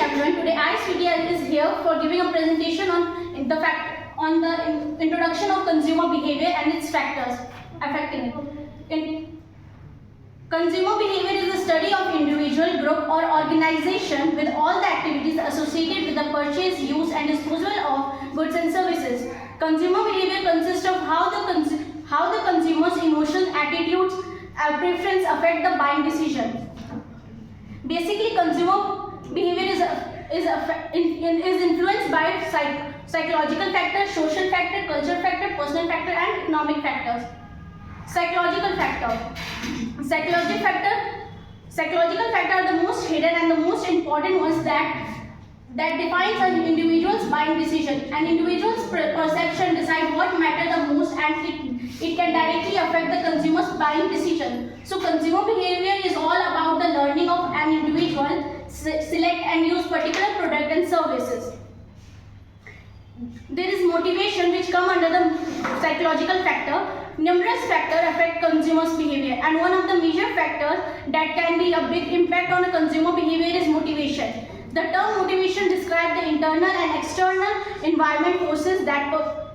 everyone. Today BSc-IT is here for giving a presentation on the introduction of consumer behavior and its factors affecting it. Consumer behavior is the study of individual, group or organization with all the activities associated with the purchase, use and disposal of goods and services. Consumer behavior consists of how the consumer's emotions, attitudes and preference affect the buying decision. Basically, consumer behavior is influenced by psychological factors, social factor, cultural factor, personal factor and economic factors. Psychological factor are the most hidden and the most important ones that defines an individual's buying decision. An individual's perception decide what matters the most, and it can directly affect the consumer's buying decision. So consumer behavior is all about the learning of an individual select and use particular product and services. There is motivation which come under the psychological factor. Numerous factors affect consumers' behavior, and one of the major factors that can be a big impact on a consumer behavior is motivation. The term motivation describes the internal and external environment forces that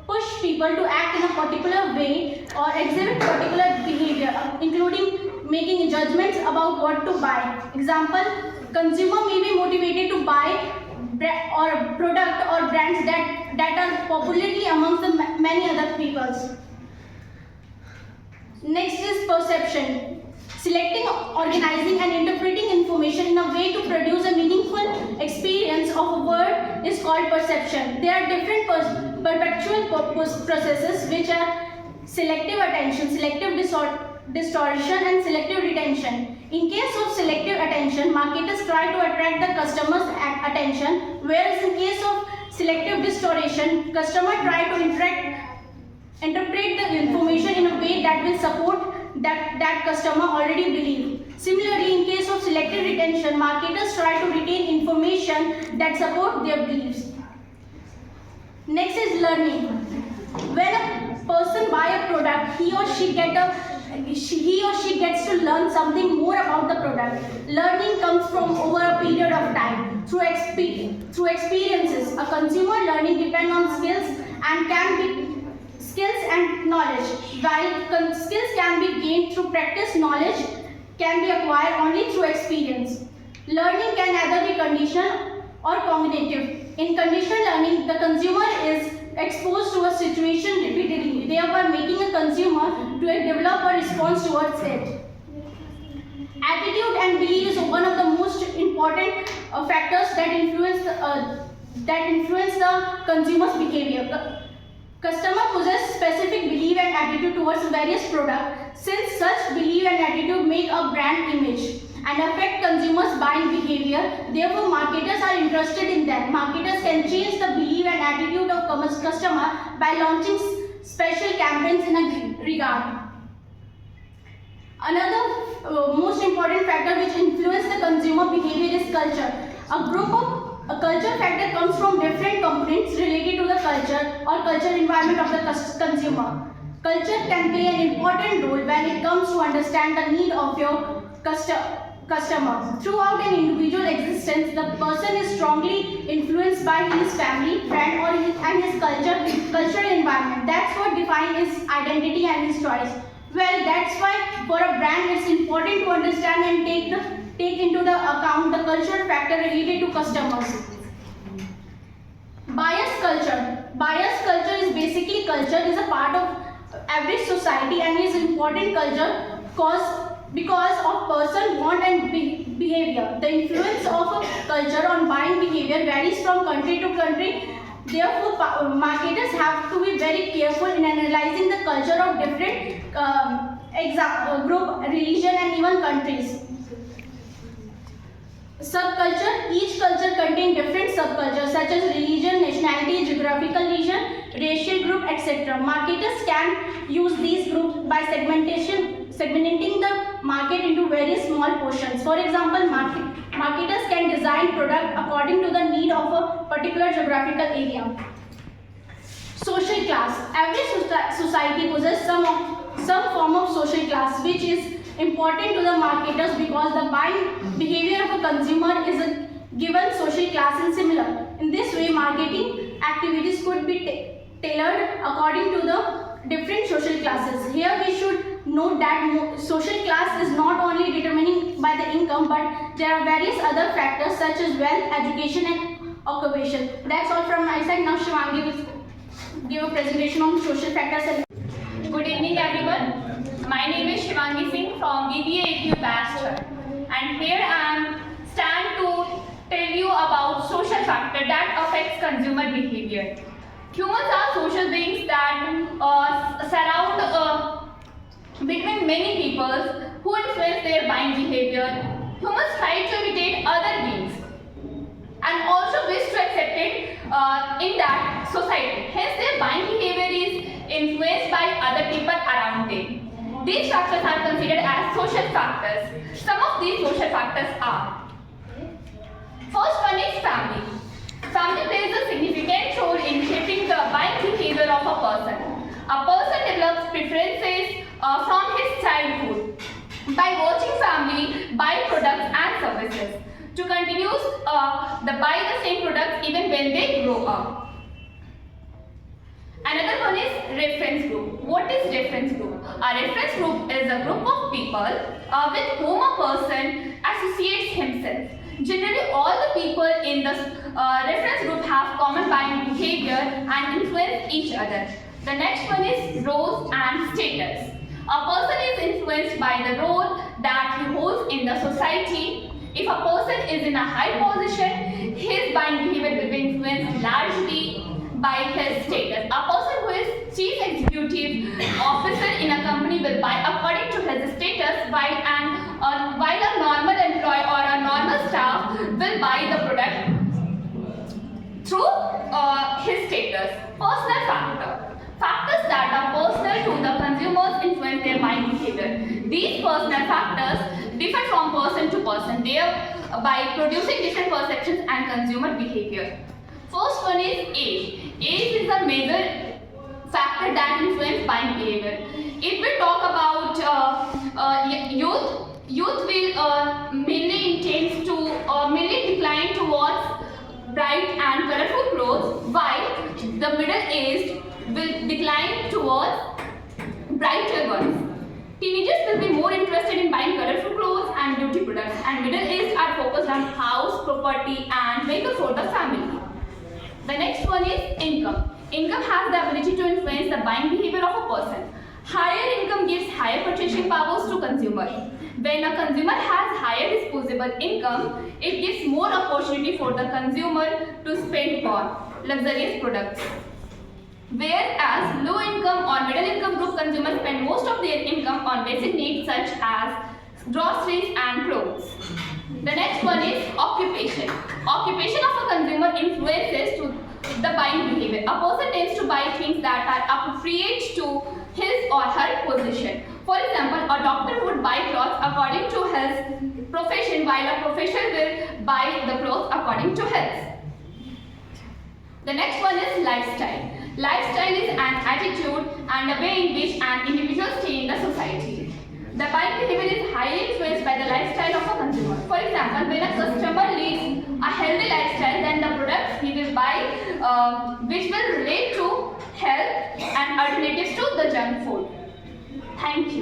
push people to act in a particular way or exhibit particular behavior, including making judgments about what to buy. Example, consumer may be motivated to buy or product or brands that are popularly amongst the many other peoples. Next is perception. Selecting, organizing and interpreting information in a way to produce a meaningful experience of a word is called perception. There are different perpetual processes which are selective attention, selective distortion and selective retention. In case of selective attention, marketers try to attract the customer's attention, whereas in case of selective distortion, customers try to interpret the information in a way that will support that customer already believe. Similarly, in case of selective retention, marketers try to retain information that support their beliefs. Next is learning. When a person buy a product, he or she gets to learn something more about the product. Learning comes from over a period of time through experiences. A consumer learning depends on skills and knowledge. While skills can be gained through practice, knowledge can be acquired only through experience. Learning can either be conditional or cognitive. In conditional learning, the consumer is exposed to a situation repeatedly, thereby making a consumer to develop a response towards it. Attitude and belief is one of the most important factors that influence the consumer's behavior. Customers possess specific belief and attitude towards various products, since such belief and attitude make a brand image and affect consumers' buying behavior. Therefore, marketers are interested in them. Marketers can change the belief and attitude of customer by launching special campaigns in a regard. Another most important factor which influences the consumer behavior is culture. A culture factor comes from different components related to the culture or cultural environment of the consumer. Culture can play an important role when it comes to understand the need of your customer. Throughout an individual existence, the person is strongly influenced by his family, friend and his cultural environment. That's what defines his identity and his choice. Well, that's why for a brand it's important to understand and take into the account the cultural factor related to customers. Bias culture. Bias culture is basically culture is a part of every society and is important culture because of person want and behavior. The influence of a culture on buying behavior varies from country to country. Therefore, marketers have to be very careful in analyzing the culture of different group, religion and even countries. Subculture. Each culture contains different subcultures such as religion, nationality, geographical region, racial group, etc. Marketers can use these groups by segmenting the market into various small portions. For example, marketers can design product according to the need of a particular geographical area. Social class. Every society possesses some form of social class, which is important to the marketers because the buying behavior of a consumer is given social class and similar. In this way, marketing activities could be tailored according to the different social classes. Here we should note that social class is not only determining by the income, but there are various other factors such as wealth, education and occupation. That's all from my side. Now Shivangi will give a presentation on social factors. Good evening everyone. My name is Shivangi Singh from BSc-IT batch third, and here I am stand to tell you about social factor that affects consumer behavior. Humans are social beings that surround between many people who influence their buying behavior. Humans try to imitate other beings and also wish to accept it in that society. Hence, their buying behavior is influenced by other people around them. These factors are considered as social factors. Some of these social factors are: first one is family. Family plays a significant role in shaping the buying behavior of a person. A person develops preferences from his childhood by watching family buy products and services to continue buy the same products even when they grow up. Another one is reference group. What is reference group? A reference group is a group of people with whom a person associates himself. Generally, all the people in the reference group have common buying behavior and influence each other. The next one is roles and status. A person is influenced by the role that he holds in the society. If a person is in a high position, his buying behavior will be influenced largely by his status. A person who is chief executive officer in a company will buy according to his status, while a normal employee or a normal staff will buy the product through his status. Personal factor. Factors that are personal to the consumers influence their buying behavior. These personal factors differ from person to person, thereby producing different perceptions and consumer behavior. First one is age. Age is a major factor that influences buying behavior. If we talk about youth will mainly decline towards bright and colorful clothes, while the middle-aged will decline towards brighter ones. Teenagers will be more interested in buying colorful clothes and beauty products, and middle-aged are focused on house, property and vehicle for the family. The next one is income. Income has the ability to influence the buying behavior of a person. Higher income gives higher purchasing powers to consumers. When a consumer has higher disposable income, it gives more opportunity for the consumer to spend on luxurious products. Whereas low income or middle income group consumers spend most of their income on basic needs such as groceries and clothes. The next one is occupation. Occupation of a consumer influences to the buying behavior. A person tends to buy things that are appropriate to his or her position. For example, a doctor would buy clothes according to his profession, while a professional will buy the clothes according to his. The next one is lifestyle. Lifestyle is an attitude and a way in which an individual stays in the society. The buying behavior is highly influenced by the lifestyle of a consumer. For example, when a customer leads a healthy lifestyle, then the products he will buy which will relate to health and alternatives to the junk food. Thank you.